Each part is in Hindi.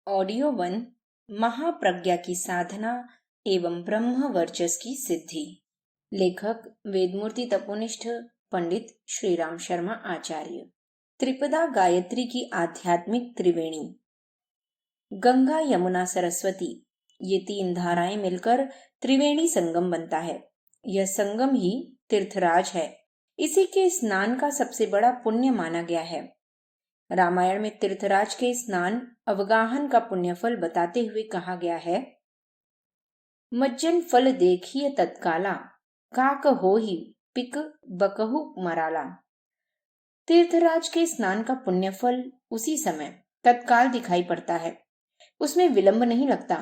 Audio one. महाप्रज्ञा की साधना एवं ब्रह्म वर्चस की सिद्धि। लेखक वेदमूर्ति तपोनिष्ठ पंडित श्रीराम शर्मा आचार्य। त्रिपदा गायत्री की आध्यात्मिक त्रिवेणी। गंगा, यमुना, सरस्वती, ये तीन धाराएं मिलकर त्रिवेणी संगम बनता है। यह संगम ही तीर्थराज है। इसी के स्नान का सबसे बड़ा पुण्य माना गया है। रामायण में तीर्थराज के स्नान अवगाहन का पुण्यफल बताते हुए कहा गया है, मज्जन फल देखिए तत्काला, काक होहि पिक बकहु मराला। तीर्थराज के स्नान का पुण्यफल उसी समय तत्काल दिखाई पड़ता है। उसमें विलंब नहीं लगता।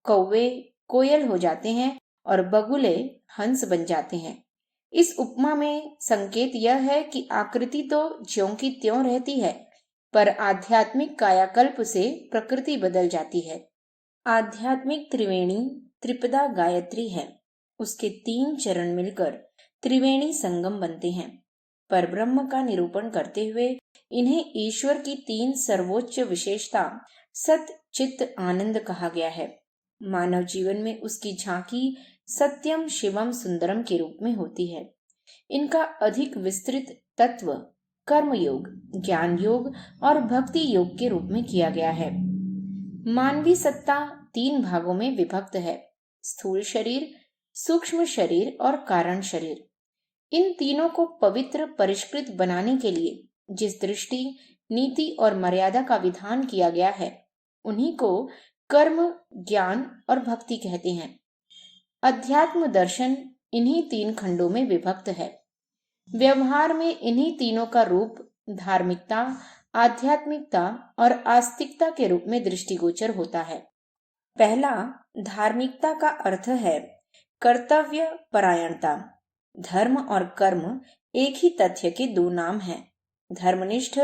कौवे कोयल हो जाते हैं और बगुले हंस बन जाते हैं। इस उपमा में संकेत यह है कि आकृति तो ज्यों की त्यों रहती है, पर आध्यात्मिक कायाकल्प से प्रकृति बदल जाती है। आध्यात्मिक त्रिवेणी त्रिपदा गायत्री है। उसके तीन चरण मिलकर त्रिवेणी संगम बनते हैं। पर ब्रह्म का निरूपण करते हुए इन्हें ईश्वर की तीन सर्वोच्च विशेषता सत चित्त आनंद कहा गया है। मानव जीवन में उसकी झांकी सत्यम शिवम सुंदरम के रूप में होती है। इनका अधिक विस्तृत तत्व कर्म योग, ज्ञान योग और भक्ति योग के रूप में किया गया है। मानवीय सत्ता तीन भागों में विभक्त है: स्थूल शरीर, सूक्ष्म शरीर और कारण शरीर। इन तीनों को पवित्र परिष्कृत बनाने के लिए जिस दृष्टि, नीति और मर्यादा का विधान किया गया है, उन्हीं को कर्म, ज्ञान और भक्ति कहते हैं। अध्यात्म दर्शन इन्हीं तीन खंडों में विभक्त है। व्यवहार में इन्हीं तीनों का रूप धार्मिकता, आध्यात्मिकता और आस्तिकता के रूप में दृष्टिगोचर होता है। पहला, धार्मिकता का अर्थ है कर्तव्य परायणता। धर्म और कर्म एक ही तथ्य के दो नाम हैं। धर्मनिष्ठ,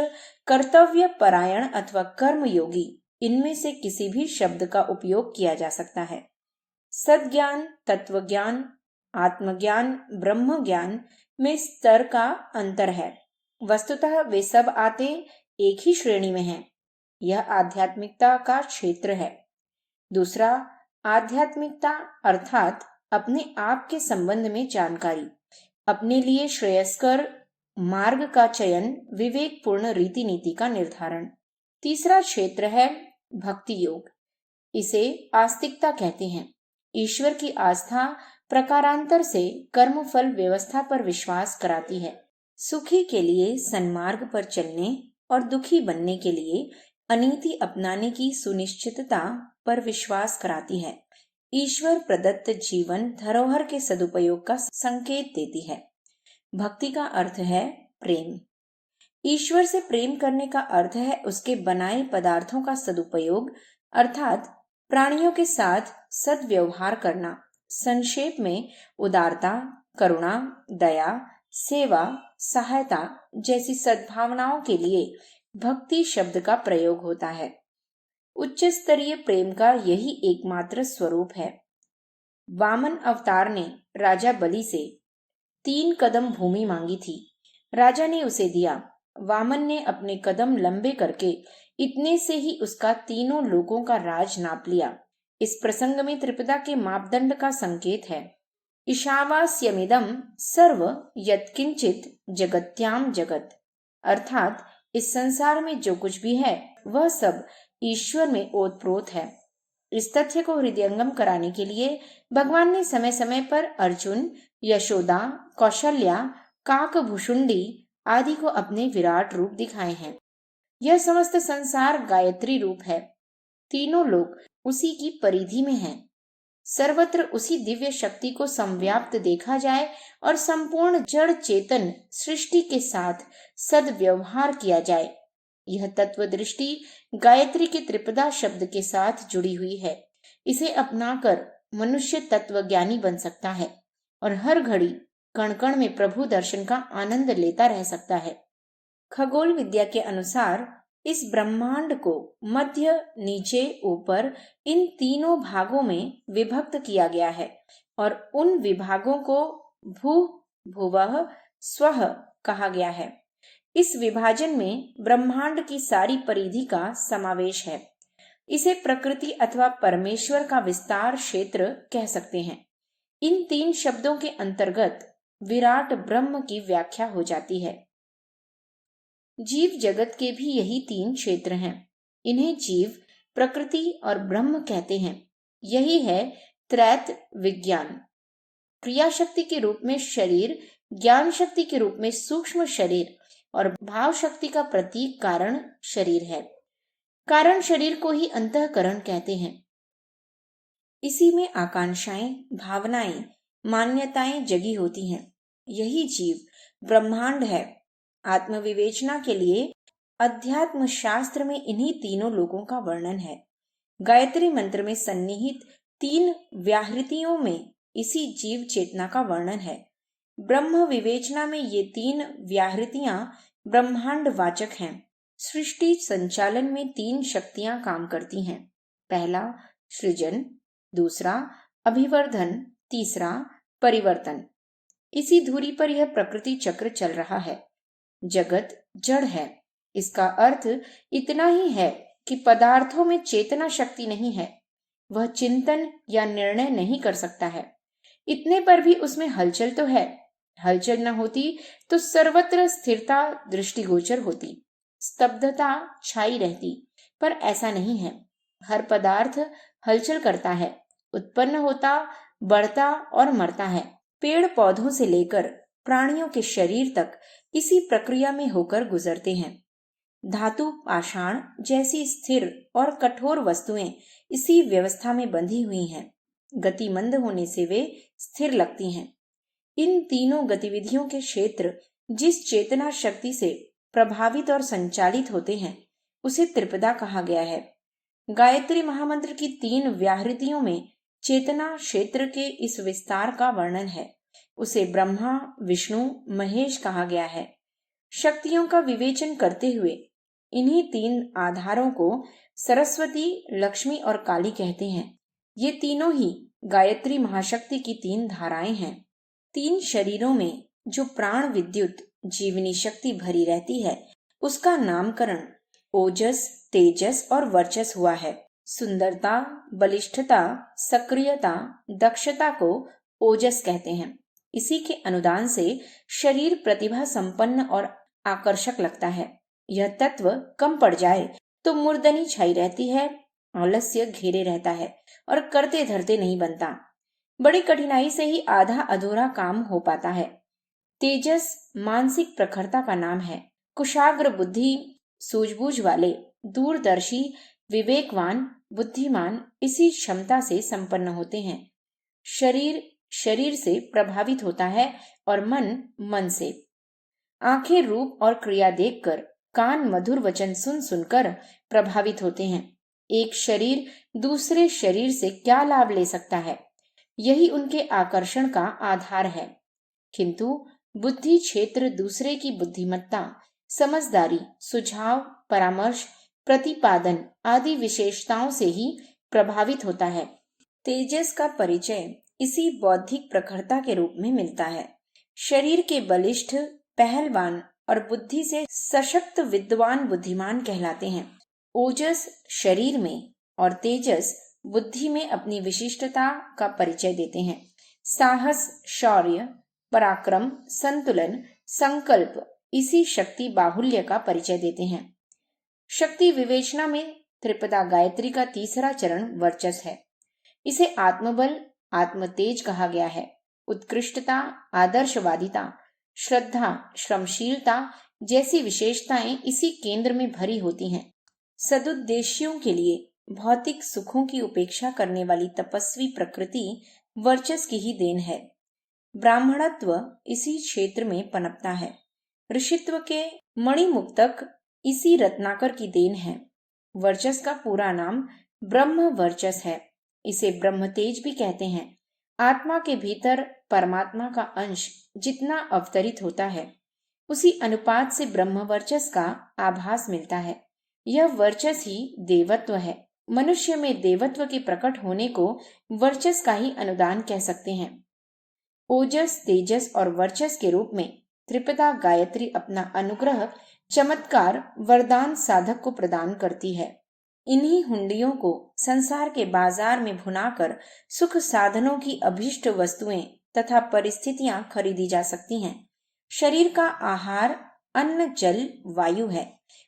कर्तव्य परायण अथवा कर्म योगी, इनमें से किसी भी शब्द का उपयोग किया जा सकता है। सद्ज्ञान, तत्वज्ञान, आत्मज्ञान, ब्रह्म ज्ञान में स्तर का अंतर है। वस्तुतः वे सब आते एक ही श्रेणी में हैं। यह आध्यात्मिकता का क्षेत्र है। दूसरा, आध्यात्मिकता अर्थात अपने आप के संबंध में जानकारी, अपने लिए श्रेयस्कर मार्ग का चयन, विवेकपूर्ण रीति नीति का निर्धारण। तीसरा क्षेत्र है भक्ति योग। इसे आस्तिकता कहते हैं। ईश्वर की आस्था प्रकारांतर से कर्मफल व्यवस्था पर विश्वास कराती है। सुखी के लिए सन्मार्ग पर चलने और दुखी बनने के लिए अनीति अपनाने की सुनिश्चितता पर विश्वास कराती है। ईश्वर प्रदत्त जीवन धरोहर के सदुपयोग का संकेत देती है। भक्ति का अर्थ है प्रेम। ईश्वर से प्रेम करने का अर्थ है उसके बनाए पदार्थों का सदुपयोग अर्थात प्राणियों के साथ सद्व्यवहार करना। संक्षेप में उदारता, करुणा, दया, सेवा, सहायता जैसी सद्भावनाओं के लिए भक्ति शब्द का प्रयोग होता है। उच्च स्तरीय प्रेम का यही एकमात्र स्वरूप है। वामन अवतार ने राजा बलि से 3 कदम भूमि मांगी थी। राजा ने उसे दिया। वामन ने अपने कदम लंबे करके इतने से ही उसका तीनों लोगों का राज नाप लिया। इस प्रसंग में त्रिपदा के मापदंड का संकेत है। ईशावास्यमिदं सर्व यत्किंचित जगत्याम जगत, अर्थात इस संसार में जो कुछ भी है वह सब ईश्वर में ओतप्रोत है। इस तथ्य को हृदयंगम कराने के लिए भगवान ने समय समय पर अर्जुन, यशोदा, कौशल्या, काकभुषुंडी आदि को अपने विराट रूप दिखाए हैं। यह समस्त संसार गायत्री रूप है। तीनों लोग उसी की परिधि में हैं। सर्वत्र उसी दिव्य शक्ति को संव्याप्त देखा जाए और संपूर्ण जड़ चेतन सृष्टि के साथ सद्व्यवहार किया जाए। यह तत्व दृष्टि गायत्री के त्रिपदा शब्द के साथ जुड़ी हुई है। इसे अपनाकर मनुष्य तत्वज्ञानी बन सकता है और हर घड़ी कण कण में प्रभु दर्शन का आनंद लेता रह सकता है। खगोल विद्या के अनुसार इस ब्रह्मांड को मध्य, नीचे, ऊपर इन तीनों भागों में विभक्त किया गया है और उन विभागों को भू, भुवः, स्वः कहा गया है। इस विभाजन में ब्रह्मांड की सारी परिधि का समावेश है। इसे प्रकृति अथवा परमेश्वर का विस्तार क्षेत्र कह सकते हैं। इन 3 शब्दों के अंतर्गत विराट ब्रह्म की व्याख्या हो जाती है। जीव जगत के भी यही 3 क्षेत्र हैं। इन्हें जीव, प्रकृति और ब्रह्म कहते हैं। यही है त्रैत विज्ञान। क्रिया शक्ति के रूप में शरीर, ज्ञान शक्ति के रूप में सूक्ष्म शरीर और भाव शक्ति का प्रतीक कारण शरीर है। कारण शरीर को ही अंतःकरण कहते हैं। इसी में आकांक्षाएं, भावनाएं, मान्यताएं जगी होती हैं। यही जीव ब्रह्मांड है। आत्मविवेचना के लिए अध्यात्म शास्त्र में इन्हीं तीनों लोगों का वर्णन है। गायत्री मंत्र में सन्निहित 3 व्याहृतियों में इसी जीव चेतना का वर्णन है। ब्रह्म विवेचना में ये 3 व्याहृतियां ब्रह्मांड वाचक हैं। सृष्टि संचालन में 3 शक्तियां काम करती हैं। पहला सृजन, दूसरा अभिवर्धन, तीसरा परिवर्तन। इसी धुरी पर यह प्रकृति चक्र चल रहा है। जगत जड़ है। इसका अर्थ इतना ही है कि पदार्थों में चेतना शक्ति नहीं है। वह चिंतन या निर्णय नहीं कर सकता है। इतने पर भी उसमें हलचल तो है। हलचल न होती तो सर्वत्र स्थिरता दृष्टिगोचर होती, स्तब्धता छाई रहती, पर ऐसा नहीं है। हर पदार्थ हलचल करता है, उत्पन्न होता, बढ़ता और मरता है। पेड़ पौधों से लेकर प्राणियों के शरीर तक इसी प्रक्रिया में होकर गुजरते हैं। धातु, पाषाण जैसी स्थिर और कठोर वस्तुएं इसी व्यवस्था में बंधी हुई हैं। गति मंद होने से वे स्थिर लगती हैं। इन तीनों गतिविधियों के क्षेत्र जिस चेतना शक्ति से प्रभावित और संचालित होते हैं उसे त्रिपदा कहा गया है। गायत्री महामंत्र की 3 व्याहृतियों में चेतना क्षेत्र के इस विस्तार का वर्णन है। उसे ब्रह्मा, विष्णु, महेश कहा गया है। शक्तियों का विवेचन करते हुए इन्हीं 3 आधारों को सरस्वती, लक्ष्मी और काली कहते हैं। ये तीनों ही गायत्री महाशक्ति की 3 धाराएं हैं। 3 शरीरों में जो प्राण विद्युत जीवनी शक्ति भरी रहती है उसका नामकरण ओजस, तेजस और वर्चस हुआ है। सुंदरता, बलिष्ठता, सक्रियता, दक्षता को ओजस कहते हैं। इसी के अनुदान से शरीर प्रतिभा संपन्न और आकर्षक लगता है। यह तत्व कम पड़ जाए तो मुर्दनी छाई रहती है, आलस्य घेरे रहता है और करते धरते नहीं बनता। बड़ी कठिनाई से ही आधा अधूरा काम हो पाता है। तेजस मानसिक प्रखरता का नाम है। कुशाग्र बुद्धि, सूझबूझ वाले, दूरदर्शी, विवेकवान, बुद्धिमान इसी क्षमता से संपन्न होते हैं। शरीर शरीर से प्रभावित होता है और मन मन से। आंखें रूप और क्रिया देखकर, कान मधुर वचन सुन सुनकर प्रभावित होते हैं। एक शरीर दूसरे शरीर से क्या लाभ ले सकता है, यही उनके आकर्षण का आधार है। किंतु बुद्धि क्षेत्र दूसरे की बुद्धिमत्ता, समझदारी, सुझाव, परामर्श, प्रतिपादन आदि विशेषताओं से ही प्रभावित होता है। तेजस का परिचय इसी बौद्धिक प्रखरता के रूप में मिलता है। शरीर के बलिष्ठ, पहलवान और बुद्धि से सशक्त विद्वान बुद्धिमान कहलाते हैं। ओजस शरीर में और तेजस बुद्धि में अपनी विशिष्टता का परिचय देते हैं। साहस, शौर्य, पराक्रम, संतुलन, संकल्प इसी शक्ति बाहुल्य का परिचय देते हैं। शक्ति विवेचना में त्रिपदा गायत्री का तीसरा चरण वर्चस है। इसे आत्मबल, आत्मतेज कहा गया है। उत्कृष्टता, आदर्शवादिता, श्रद्धा, श्रमशीलता जैसी विशेषताएं इसी केंद्र में भरी होती हैं। सदुद्देश्यों के लिए भौतिक सुखों की उपेक्षा करने वाली तपस्वी प्रकृति वर्चस की ही देन है। ब्राह्मणत्व इसी क्षेत्र में पनपता है। ऋषित्व के मणिमुक्तक इसी रत्नाकर की देन है। वर्चस का पूरा नाम ब्रह्म वर्चस है। इसे ब्रह्म तेज भी कहते हैं। आत्मा के भीतर परमात्मा का अंश जितना अवतरित होता है उसी अनुपात से ब्रह्म वर्चस का आभास मिलता है। यह वर्चस ही देवत्व है। मनुष्य में देवत्व के प्रकट होने को वर्चस का ही अनुदान कह सकते हैं। ओजस, तेजस और वर्चस के रूप में त्रिपदा गायत्री अपना अनुग्रह, चमत्कार, वरदान साधक को प्रदान करती है। इन्हीं हुंडियों को संसार के बाजार में भुनाकर सुख साधनों की अभीष्ट वस्तुएं तथा परिस्थितियां खरीदी जा सकती हैं। शरीर का आहार अन्न जल वायु है।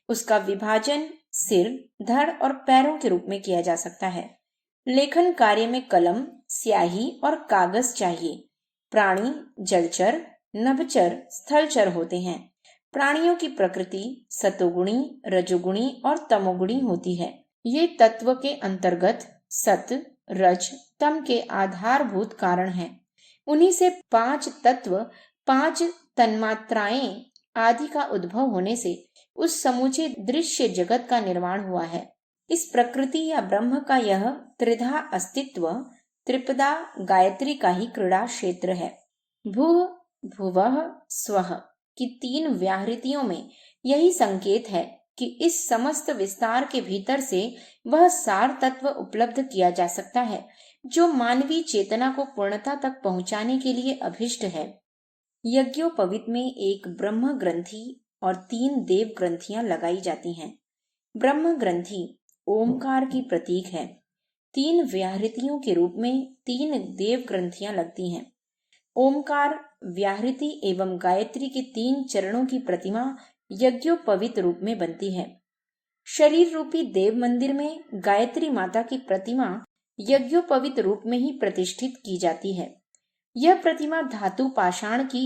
उसका विभाजन सिर धड़ और पैरों के रूप में किया जा सकता है। लेखन कार्य में कलम स्याही और कागज चाहिए। प्राणी जलचर नभचर स्थलचर होते हैं। प्राणियों की प्रकृति सतोगुणी रजोगुणी और तमोगुणी होती है। ये तत्व के अंतर्गत सत रज तम के आधारभूत कारण हैं। उन्हीं से 5 तत्व 5 तन्मात्राएं आदि का उद्भव होने से उस समूचे दृश्य जगत का निर्माण हुआ है। इस प्रकृति या ब्रह्म का यह त्रिधा अस्तित्व त्रिपदा गायत्री का ही क्रीड़ा क्षेत्र है। भूः भुवः स्वः की 3 व्याहृतियों में यही संकेत है कि इस समस्त विस्तार के भीतर से वह सार तत्व उपलब्ध किया जा सकता है जो मानवीय चेतना को पूर्णता तक पहुंचाने के लिए अभिष्ट है। यज्ञोपवीत में एक ब्रह्म ग्रंथि और 3 देव ग्रंथियां लगाई जाती हैं। ब्रह्म ग्रंथि ओमकार की प्रतीक है। 3 व्याहृतियों के रूप में 3 देव ग्रंथियां लगती हैं। ओमकार व्याहृति एवं गायत्री के 3 चरणों की प्रतिमा यज्ञोपवीत रूप में बनती है। शरीर रूपी देव मंदिर में गायत्री माता की प्रतिमा यज्ञोपवीत रूप में ही प्रतिष्ठित की जाती है। यह प्रतिमा धातु पाषाण की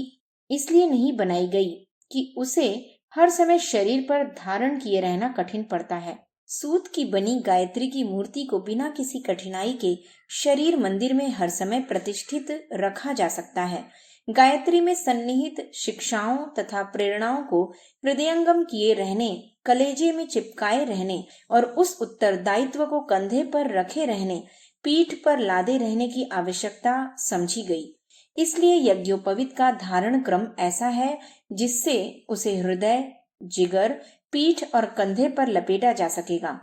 इसलिए नहीं बनाई गई कि उसे हर समय शरीर पर धारण किए रहना कठिन पड़ता है। सूत की बनी गायत्री की मूर्ति को बिना किसी कठिनाई के शरीर मंदिर में हर समय प्रतिष्ठित रखा जा सकता है। गायत्री में सन्निहित शिक्षाओं तथा प्रेरणाओं को हृदयंगम किए रहने, कलेजे में चिपकाए रहने और उस उत्तरदायित्व को कंधे पर रखे रहने, पीठ पर लादे रहने की आवश्यकता समझी गई। इसलिए यज्ञोपवीत का धारण क्रम ऐसा है जिससे उसे हृदय जिगर पीठ और कंधे पर लपेटा जा सकेगा।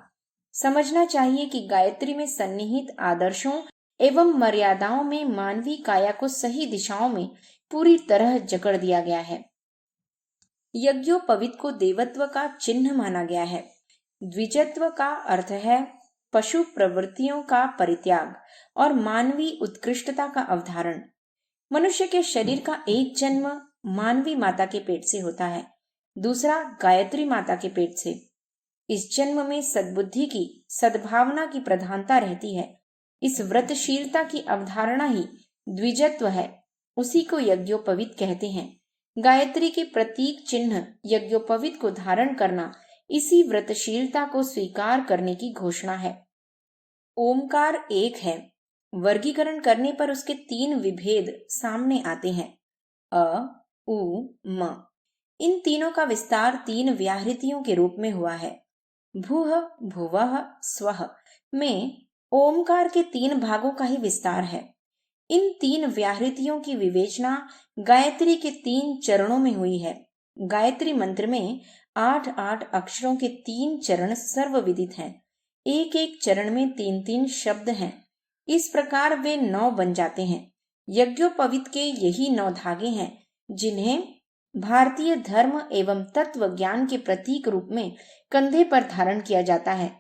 समझना चाहिए कि गायत्री में सन्निहित आदर्शों एवं मर्यादाओं में मानवीय काया को सही दिशाओं में पूरी तरह जकड़ दिया गया है। यज्ञोपवीत को देवत्व का चिन्ह माना गया है। द्विजत्व का अर्थ है पशु प्रवृत्तियों का परित्याग और मानवीय उत्कृष्टता का अवधारण। मनुष्य के शरीर का एक जन्म मानवी माता के पेट से होता है, दूसरा गायत्री माता के पेट से। इस जन्म में सद्बुद्धि की सद्भावना की प्रधानता रहती है। इस व्रतशीलता की अवधारणा ही द्विजत्व है। उसी को यज्ञोपवीत कहते हैं। गायत्री के प्रतीक चिन्ह यज्ञोपवीत को धारण करना इसी व्रतशीलता को स्वीकार करने की घोषणा है। ओमकार एक है। वर्गीकरण करने पर उसके 3 विभेद सामने आते हैं। अ उ म। इन तीनों का विस्तार 3 व्याहृतियों के रूप में हुआ है। भूः भुवः स्वः में ओमकार के 3 भागों का ही विस्तार है। इन 3 व्याहृतियों की विवेचना गायत्री के 3 चरणों में हुई है। गायत्री मंत्र में 8-8 अक्षरों के 3 चरण सर्वविदित हैं। एक एक चरण में 3-3 शब्द हैं। इस प्रकार वे 9 बन जाते हैं। यज्ञोपवीत के यही 9 धागे हैं जिन्हें भारतीय धर्म एवं तत्व ज्ञान के प्रतीक रूप में कंधे पर धारण किया जाता है।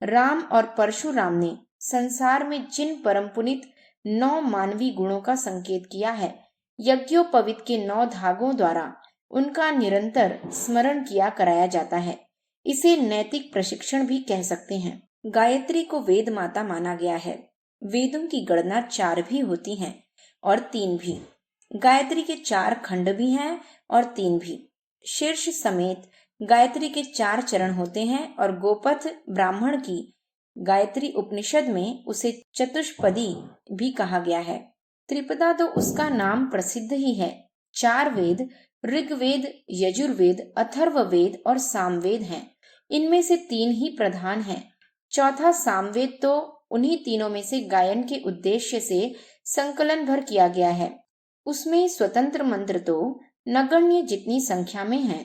राम और परशुराम ने संसार में जिन परम पुनीत 9 मानवीय गुणों का संकेत किया है, यज्ञोपवीत के 9 धागों द्वारा उनका निरंतर स्मरण किया कराया जाता है। इसे नैतिक प्रशिक्षण भी कह सकते हैं। गायत्री को वेद माता माना गया है। वेदों की गणना 4 भी होती हैं और 3 भी। गायत्री के 4 खंड भी हैं और 3 भी। शीर्ष समेत गायत्री के 4 चरण होते हैं और गोपथ ब्राह्मण की गायत्री उपनिषद में उसे चतुष्पदी भी कहा गया है। त्रिपदा तो उसका नाम प्रसिद्ध ही है। 4 वेद ऋग्वेद यजुर्वेद अथर्ववेद और सामवेद हैं। इनमें से 3 ही प्रधान हैं। चौथा सामवेद तो उन्हीं तीनों में से गायन के उद्देश्य से संकलन भर किया गया है। उसमें स्वतंत्र मंत्र तो नगण्य जितनी संख्या में हैं।